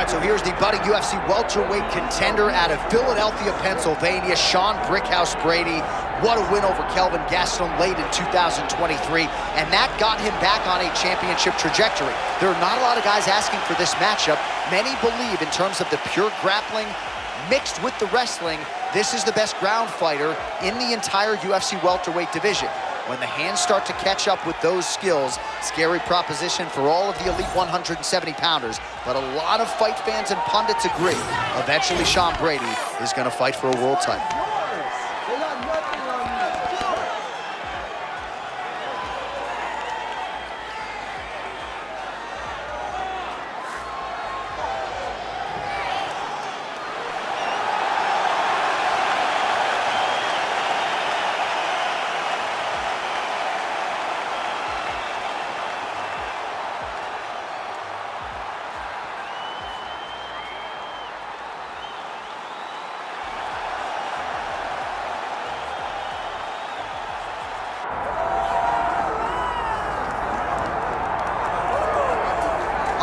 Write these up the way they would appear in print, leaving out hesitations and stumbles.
All right, so here's the budding UFC welterweight contender out of Philadelphia, Pennsylvania, Sean Brickhouse Brady. What a win over Kelvin Gaston late in 2023, and that got him back on a championship trajectory. There are not a lot of guys asking for this matchup. Many believe in terms of the pure grappling mixed with the wrestling, this is the best ground fighter in the entire UFC welterweight division. When the hands start to catch up with those skills, scary proposition for all of the elite 170-pounders. But a lot of fight fans and pundits agree, eventually Sean Brady is going to fight for a world title.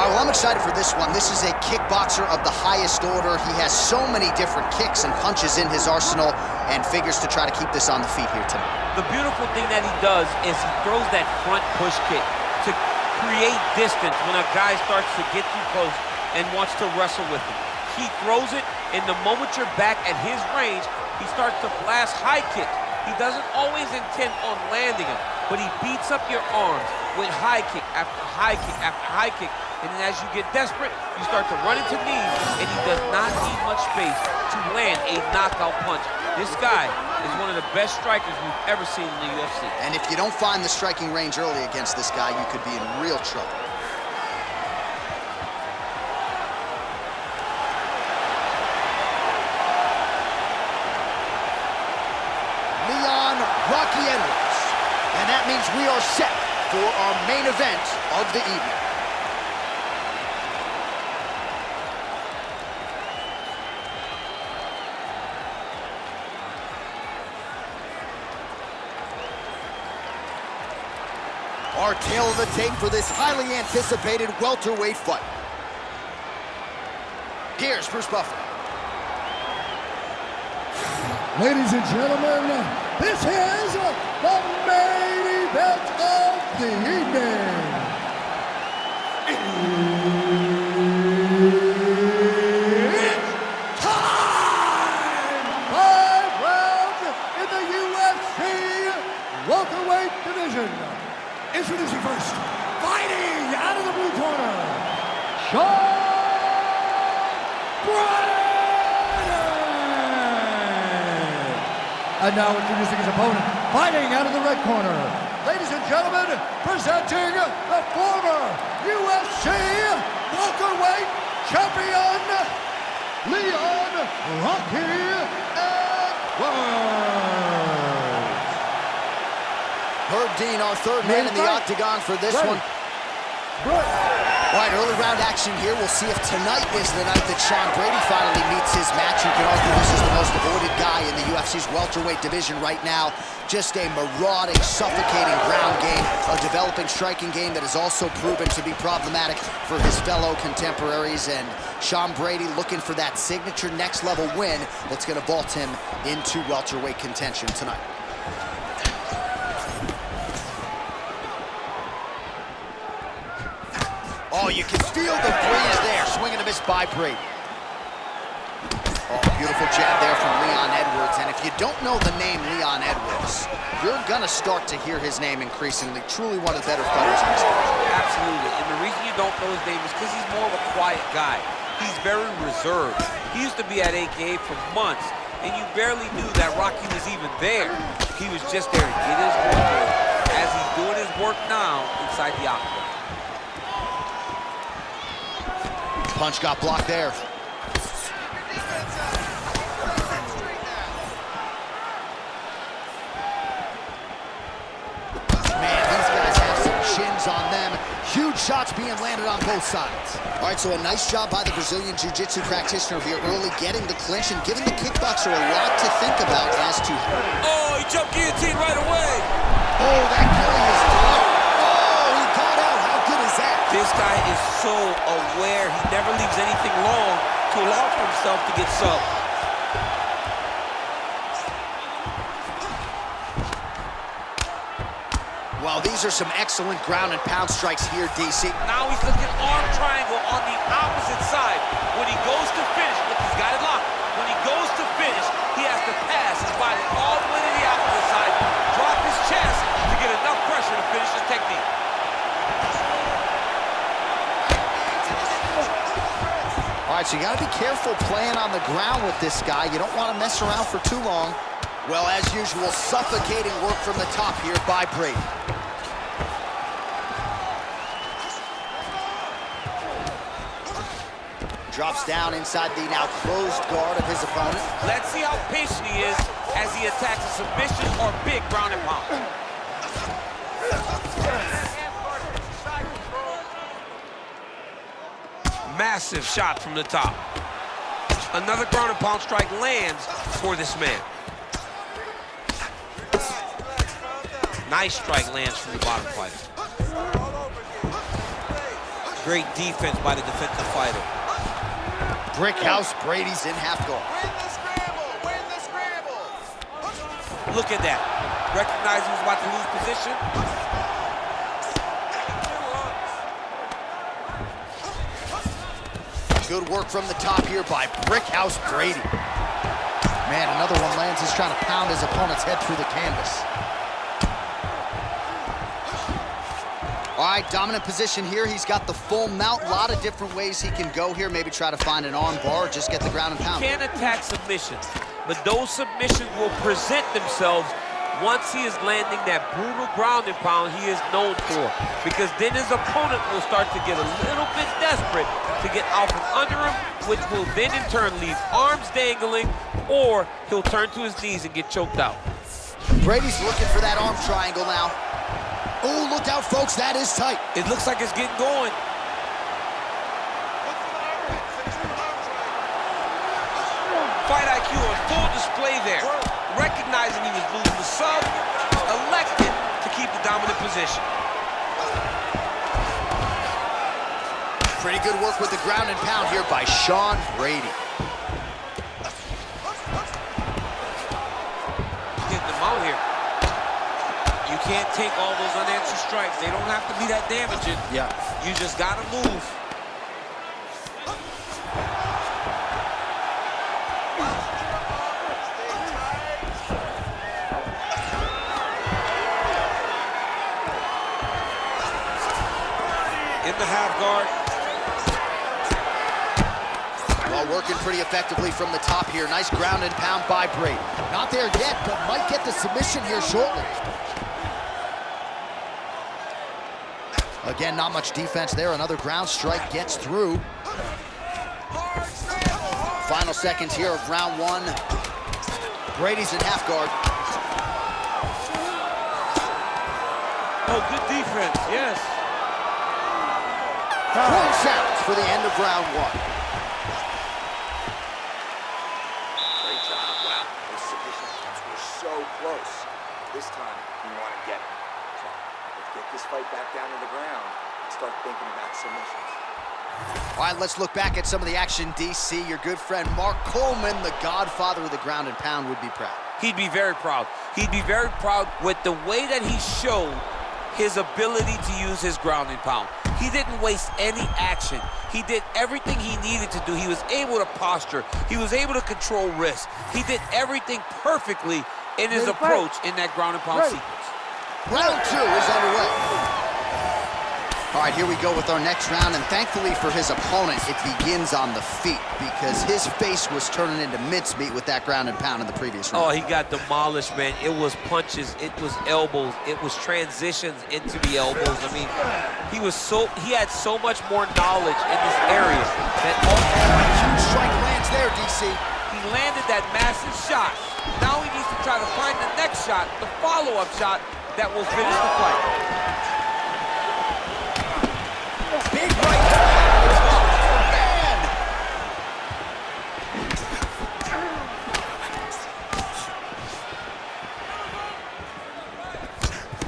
Well, I'm excited for this one. This is a kickboxer of the highest order. He has so many different kicks and punches in his arsenal and figures to try to keep this on the feet here tonight. The beautiful thing that he does is he throws that front push kick to create distance when a guy starts to get too close and wants to wrestle with him. He throws it, and the moment you're back at his range, he starts to blast high kicks. He doesn't always intend on landing them, but he beats up your arms with high kick after high kick after high kick. And then as you get desperate, you start to run into knees, and he does not need much space to land a knockout punch. This guy is one of the best strikers we've ever seen in the UFC. And if you don't find the striking range early against this guy, you could be in real trouble. Rocky Edwards. And that means we are set for our main event of the evening. Our tail of the tape for this highly anticipated welterweight fight. Here's Bruce Buffer. Ladies and gentlemen, this is the main event of the evening. It's time! 5 rounds in the UFC welterweight division. Introducing first, fighting out of the blue corner, Sean Brady. And now introducing his opponent, fighting out of the red corner. Ladies and gentlemen, presenting the former UFC welterweight champion, Leon Rocky Edwards. Herb Dean, our third man in the octagon for this one. All right, early round action here. We'll see if tonight is the night that Sean Brady finally meets his match. You can argue this is the most avoided guy in the UFC's welterweight division right now. Just a marauding, suffocating ground game, a developing striking game that has also proven to be problematic for his fellow contemporaries. And Sean Brady looking for that signature next-level win that's going to vault him into welterweight contention tonight. Oh, you can feel the breeze there. Swing and a miss by Brady. Oh, beautiful jab there from Leon Edwards. And if you don't know the name Leon Edwards, you're going to start to hear his name increasingly. Truly one of the better fighters in this division. Absolutely. And the reason you don't know his name is because he's more of a quiet guy. He's very reserved. He used to be at AKA for months, and you barely knew that Rocky was even there. He was just there to get his work in, as he's doing his work now inside the octagon. Punch got blocked there. Man, these guys have some chins on them. Huge shots being landed on both sides. All right, so a nice job by the Brazilian Jiu-Jitsu practitioner here early, getting the clinch and giving the kickboxer a lot to think about as to... Oh, he jumped guillotine right away. Oh, that killing is done. Oh, he got out. How good is that? This guy is so aware. He never leaves anything long to allow for himself to get subbed. Well, these are some excellent ground and pound strikes here, DC. Now he's looking arm triangle on the opposite side. When he goes to finish, look, he's got it locked. When he goes to finish, he has to pass his body all the way to the opposite side, drop his chest to get enough pressure to finish his technique. All right, so you gotta be careful playing on the ground with this guy. You don't want to mess around for too long. Well, as usual, suffocating work from the top here by Brady. Drops down inside the now closed guard of his opponent. Let's see how patient he is as he attacks a submission or big ground and pound. Massive shot from the top. Another ground and pound strike lands for this man. Nice strike lands from the bottom fighter. Great defense by the defensive fighter. Brickhouse Brady's in half guard. Win the scramble! Look at that. Recognized he was about to lose position. Good work from the top here by Brickhouse Brady. Man, another one lands. He's trying to pound his opponent's head through the canvas. All right, dominant position here. He's got the full mount. A lot of different ways he can go here. Maybe try to find an arm bar or just get the ground and pound. He can attack submissions, but those submissions will present themselves once he is landing that brutal ground and pound he is known for. Because then his opponent will start to get a little bit desperate to get out from under him, which will then in turn leave arms dangling, or he'll turn to his knees and get choked out. Brady's looking for that arm triangle now. Oh, look out, folks, that is tight. It looks like it's getting going. Fight IQ on full display there. Recognizing he was losing the sub, elected to keep the dominant position. Pretty good work with the ground and pound here by Sean Brady. Getting them out here. You can't take all those unanswered strikes. They don't have to be that damaging. Yeah. You just gotta move. In the half guard. Well, working pretty effectively from the top here. Nice ground and pound by Brady. Not there yet, but might get the submission here shortly. Again, not much defense there. Another ground strike gets through. Final seconds here of round one. Brady's in half guard. Oh, good defense, yes. Horn sounds for the end of round one. Great job. Wow, those submission attempts were so close. This time, we want to get it. So, let's get this fight back down to the ground and start thinking about submissions. All right, let's look back at some of the action, DC. Your good friend Mark Coleman, the godfather of the ground and pound, would be proud. He'd be very proud. He'd be very proud with the way that he showed his ability to use his ground and pound. He didn't waste any action. He did everything he needed to do. He was able to posture. He was able to control wrist. He did everything perfectly in his approach in that ground and pound sequence. Round two is underway. All right, here we go with our next round, and thankfully for his opponent, it begins on the feet because his face was turning into mincemeat with that ground and pound in the previous round. Oh, he got demolished, man. It was punches, it was elbows, it was transitions into the elbows. I mean, he had so much more knowledge in this area that Huge strike lands there, DC. he landed that massive shot. Now he needs to try to find the next shot, the follow-up shot that will finish the fight. Big right man.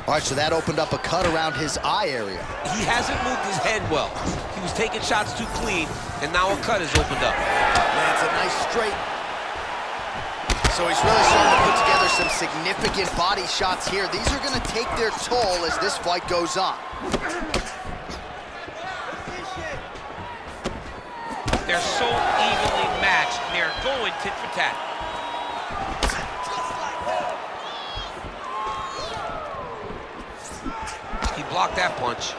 All right, so that opened up a cut around his eye area. He hasn't moved his head well. He was taking shots too clean, and now a cut has opened up. Lands a nice straight. So he's really starting to put together some significant body shots here. These are going to take their toll as this fight goes on. They're so evenly matched, and they're going tit for tat. He blocked that punch.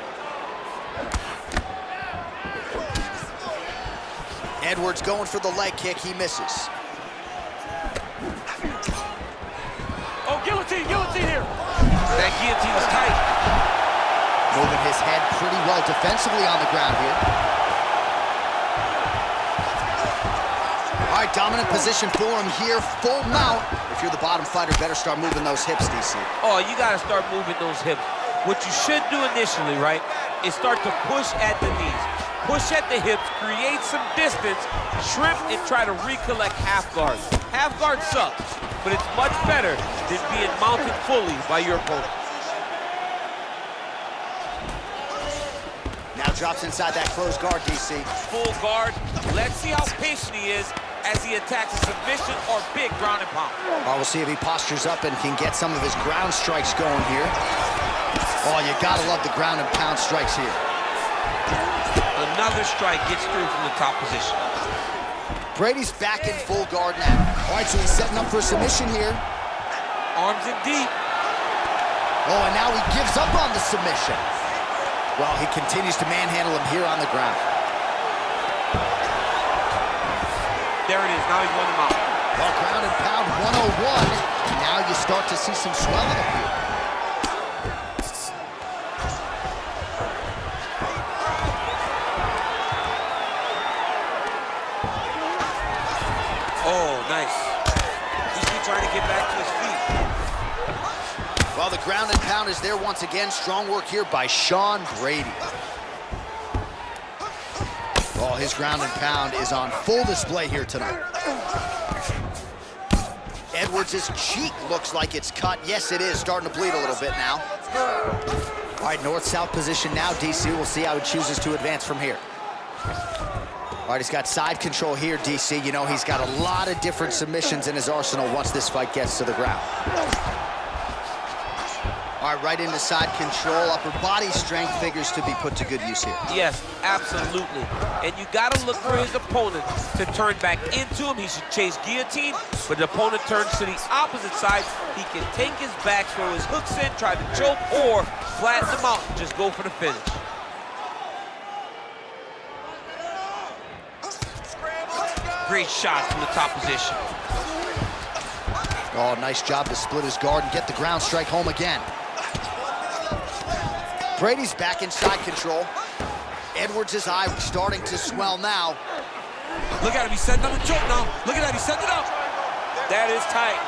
Edwards going for the leg kick. He misses. Oh, guillotine here. That guillotine is tight. Moving his head pretty well defensively on the ground here. All right, dominant position for him here, full mount. If you're the bottom fighter, better start moving those hips, DC. Oh, you got to start moving those hips. What you should do initially, right, is start to push at the knees. Push at the hips, create some distance, shrimp, and try to recollect half guards. Half guard sucks, but it's much better than being mounted fully by your opponent. Now drops inside that closed guard, DC. Full guard. Let's see how patient he is as he attacks a submission or big ground and pound. Oh, we'll see if he postures up and can get some of his ground strikes going here. Oh, you gotta love the ground and pound strikes here. Another strike gets through from the top position. Brady's back in full guard now. All right, so he's setting up for submission here. Arms in deep. Oh, and now he gives up on the submission. Well, he continues to manhandle him here on the ground. There it is, now he's won him out. Well, ground and pound 101. And now you start to see some swelling up here. Oh, nice. He's trying to get back to his feet. Well, the ground and pound is there once again. Strong work here by Sean Brady. Oh, his ground and pound is on full display here tonight. Edwards' cheek looks like it's cut. Yes, it is. Starting to bleed a little bit now. All right, north-south position now, DC. We'll see how he chooses to advance from here. All right, he's got side control here, DC. You know, he's got a lot of different submissions in his arsenal once this fight gets to the ground. All right, right into side control. Upper body strength figures to be put to good use here. Yes, absolutely. And you got to look for his opponent to turn back into him. He should chase guillotine, but the opponent turns to the opposite side. He can take his back, throw his hooks in, try to choke, or flatten him out and just go for the finish. Great shot from the top position. Oh, nice job to split his guard and get the ground strike home again. Brady's back in side control. Edwards' eye starting to swell now. Look at him, he's setting up the choke now. Look at that, he's setting it up. That is tight.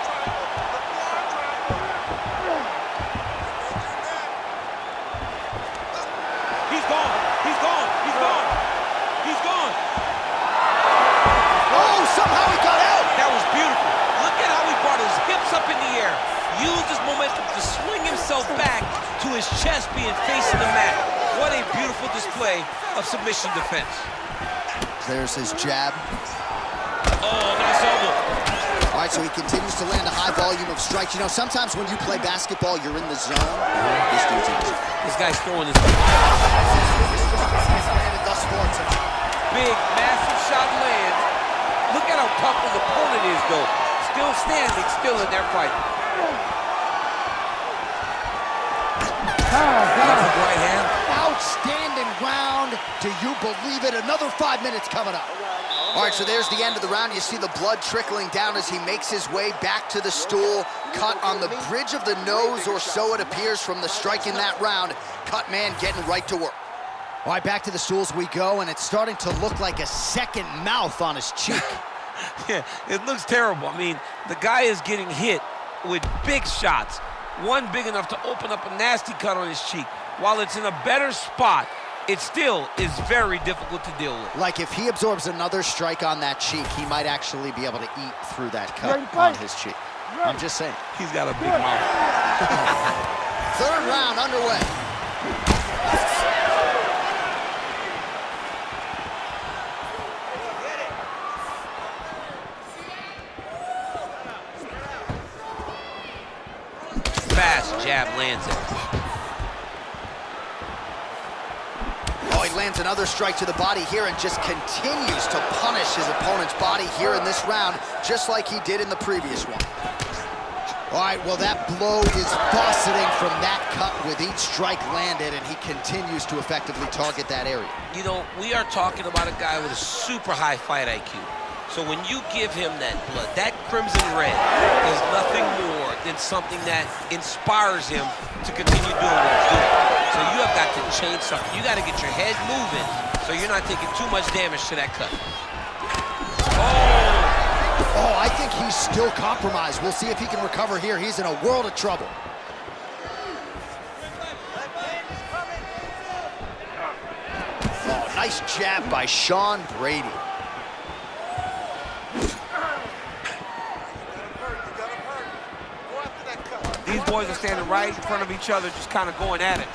He's gone, he's gone, he's gone. He's gone. Oh, somehow he got out. That was beautiful. Look at how he brought his hips up in the air. Used his momentum to swing himself back to his chest being facing the mat. What a beautiful display of submission defense. There's his jab. Oh, nice elbow. All right, so he continues to land a high volume of strikes. You know, sometimes when you play basketball, you're in the zone. This dude's in. This guy's throwing this. Thus far tonight. Big, massive shot lands. Look at how tough his opponent is, though. Still standing, still in their fight. Right hand. Outstanding round. Do you believe it? Another 5 minutes coming up. All right, so there's the end of the round. You see the blood trickling down as he makes his way back to the stool. Cut on the bridge of the nose, or so it appears from the strike in that round. Cut man getting right to work. All right, back to the stools we go, and it's starting to look like a second mouth on his cheek. Yeah, it looks terrible. I mean, the guy is getting hit with big shots. One big enough to open up a nasty cut on his cheek. While it's in a better spot, it still is very difficult to deal with. Like if he absorbs another strike on that cheek, he might actually be able to eat through that cut on his cheek. I'm just saying. He's got a big mouth. Third round underway. Fast jab lands it. Oh, he lands another strike to the body here and just continues to punish his opponent's body here in this round, just like he did in the previous one. All right, well, that blow is faceting from that cut with each strike landed, and he continues to effectively target that area. You know, we are talking about a guy with a super high fight IQ. So when you give him that blood, that crimson red is nothing more than something that inspires him to continue doing what he's doing. So you have got to change something. You got to get your head moving so you're not taking too much damage to that cut. Oh, I think he's still compromised. We'll see if he can recover here. He's in a world of trouble. Oh, nice jab by Sean Brady. These boys are standing right in front of each other, just kind of going at it.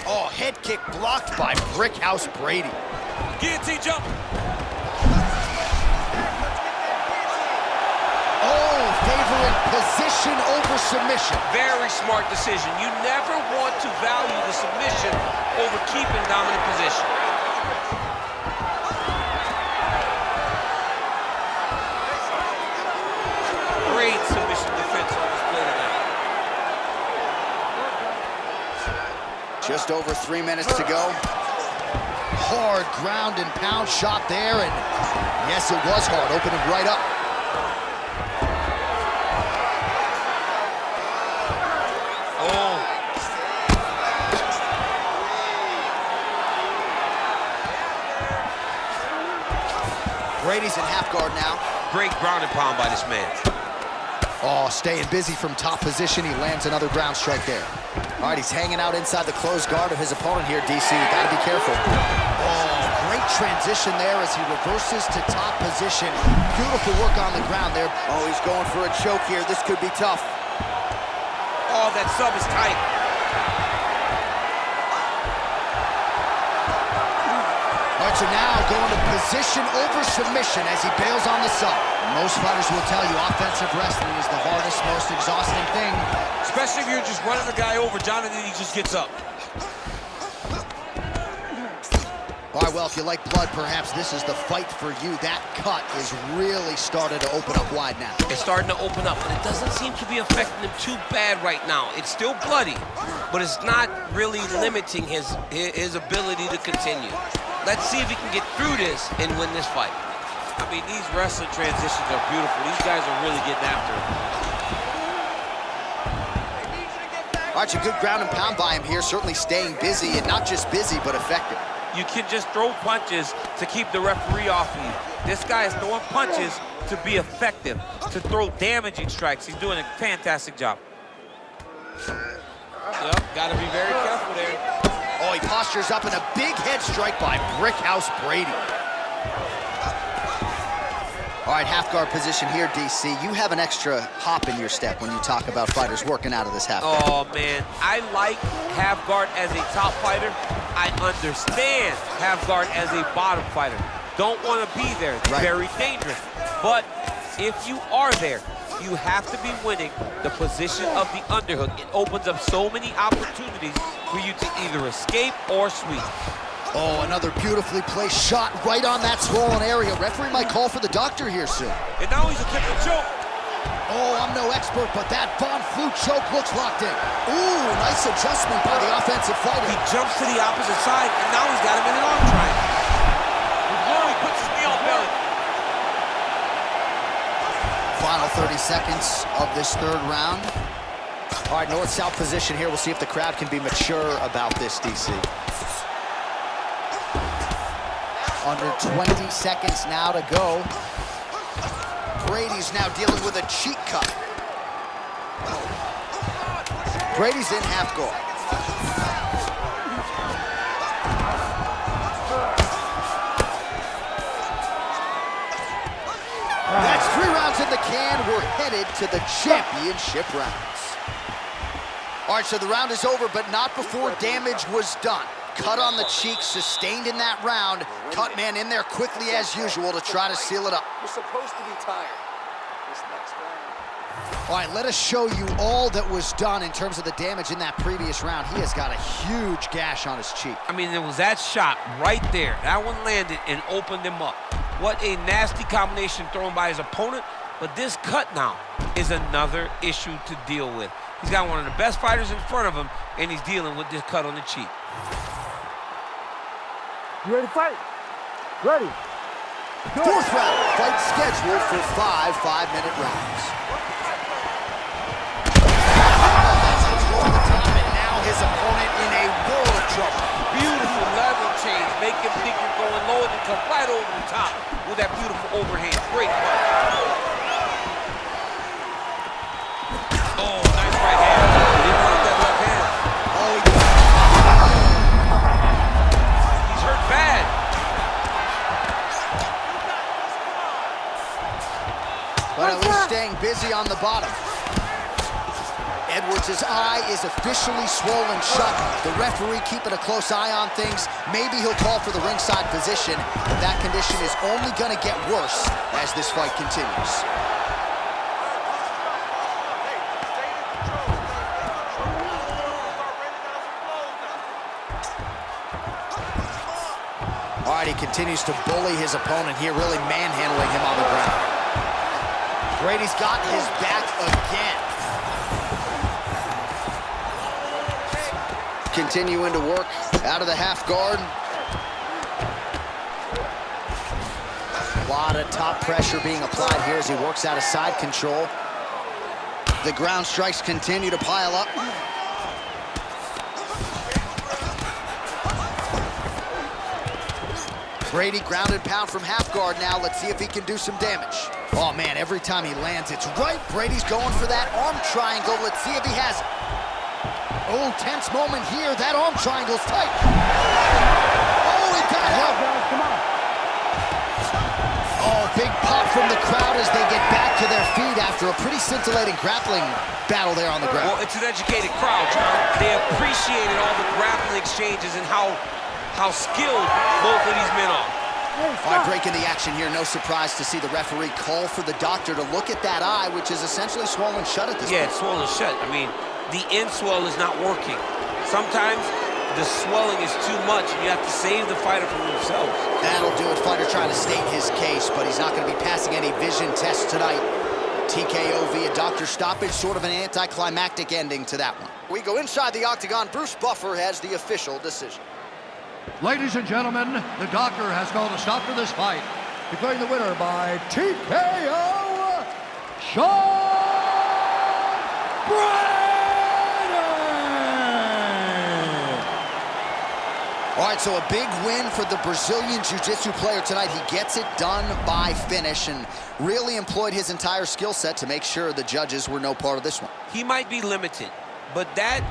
Oh, head kick blocked by Brickhouse Brady. Guillotine jump. Oh, favoring position over submission. Very smart decision. You never want to value the submission over keeping dominant position. Great submission defense on display tonight. Just over 3 minutes to go. Hard ground and pound shot there, and yes, it was hard, opening right up. Oh. Brady's in half guard now. Great ground and pound by this man. Oh, staying busy from top position. He lands another ground strike there. All right, he's hanging out inside the closed guard of his opponent here, DC. You gotta be careful. Oh, great transition there as he reverses to top position. Beautiful work on the ground there. Oh, he's going for a choke here. This could be tough. Oh, that sub is tight. All right, so now going to position over submission as he bails on the sub. Most fighters will tell you offensive wrestling is the hardest, most exhausting thing. Especially if you're just running the guy over, Jonathan, he just gets up. All right, well, if you like blood, perhaps this is the fight for you. That cut is really started to open up wide now. It's starting to open up, but it doesn't seem to be affecting him too bad right now. It's still bloody, but it's not really limiting his ability to continue. Let's see if he can get through this and win this fight. I mean, these wrestling transitions are beautiful. These guys are really getting after it. All right, so good ground and pound by him here, certainly staying busy, and not just busy, but effective. You can just throw punches to keep the referee off of you. This guy is throwing punches to be effective, to throw damaging strikes. He's doing a fantastic job. Yep, gotta be very careful there. Oh, he postures up in a big head strike by Brickhouse Brady. All right, half guard position here, DC. You have an extra hop in your step when you talk about fighters working out of this half guard. Oh, man. I like half guard as a top fighter. I understand half guard as a bottom fighter. Don't want to be there. It's very dangerous. But if you are there, you have to be winning the position of the underhook. It opens up so many opportunities for you to either escape or sweep. Oh, another beautifully placed shot right on that swollen area. Referee might call for the doctor here soon. And now he's attempting to choke. Oh, I'm no expert, but that Von Flue choke looks locked in. Ooh, nice adjustment by the offensive fighter. He jumps to the opposite side, and now he's got him in an arm triangle. Whoa, he puts his knee on belly. Final 30 seconds of this third round. All right, north-south position here. We'll see if the crowd can be mature about this, DC. Under 20 seconds now to go. Brady's now dealing with a cheek cut. Brady's in half guard. That's 3 rounds in the and we're headed to the championship rounds. All right, so the round is over, but not before damage was done. Cut on the cheek, sustained in that round. Cut man in there quickly as usual to try to seal it up. You're supposed to be tired. This next round. All right, let us show you all that was done in terms of the damage in that previous round. He has got a huge gash on his cheek. I mean, there was that shot right there. That one landed and opened him up. What a nasty combination thrown by his opponent. But this cut now is another issue to deal with. He's got one of the best fighters in front of him, and he's dealing with this cut on the cheek. You ready to fight? Ready. Fourth round, fight scheduled for 5 5-minute rounds. And now his opponent in a world of trouble. Beautiful level change. Make him think you're going low and come right over the top with that beautiful overhand. Great fight. Oh, nice right hand. He didn't like that left hand. Oh, He's hurt bad. but at least staying busy on the bottom. Edwards' eye is officially swollen shut. The referee keeping a close eye on things. Maybe he'll call for the ringside position, but that condition is only going to get worse as this fight continues. All right, he continues to bully his opponent here, really manhandling him on the ground. Brady's got his back again. Continuing to work out of the half guard. A lot of top pressure being applied here as he works out of side control. The ground strikes continue to pile up. Brady grounded pound from half guard now. Let's see if he can do some damage. Oh man, every time he lands, it's right. Brady's going for that arm triangle. Let's see if he has it. Oh, tense moment here. That arm triangle's tight. Oh, he got help. Come on. Oh, big pop from the crowd as they get back to their feet after a pretty scintillating grappling battle there on the ground. Well, it's an educated crowd, John. They appreciated all the grappling exchanges and how skilled both of these men are. All right, breaking the action here. No surprise to see the referee call for the doctor to look at that eye, which is essentially swollen shut at this point. Yeah, it's swollen shut. I mean, the end swell is not working. Sometimes the swelling is too much, and you have to save the fighter from themselves. That'll do it. Fighter trying to state his case, but he's not going to be passing any vision tests tonight. TKO via doctor stoppage, sort of an anticlimactic ending to that one. We go inside the octagon. Bruce Buffer has the official decision. Ladies and gentlemen, the doctor has called a stop to this fight, declaring the winner by TKO, Sean Brady! All right, so a big win for the Brazilian Jiu-Jitsu player tonight. He gets it done by finish and really employed his entire skill set to make sure the judges were no part of this one. He might be limited, but that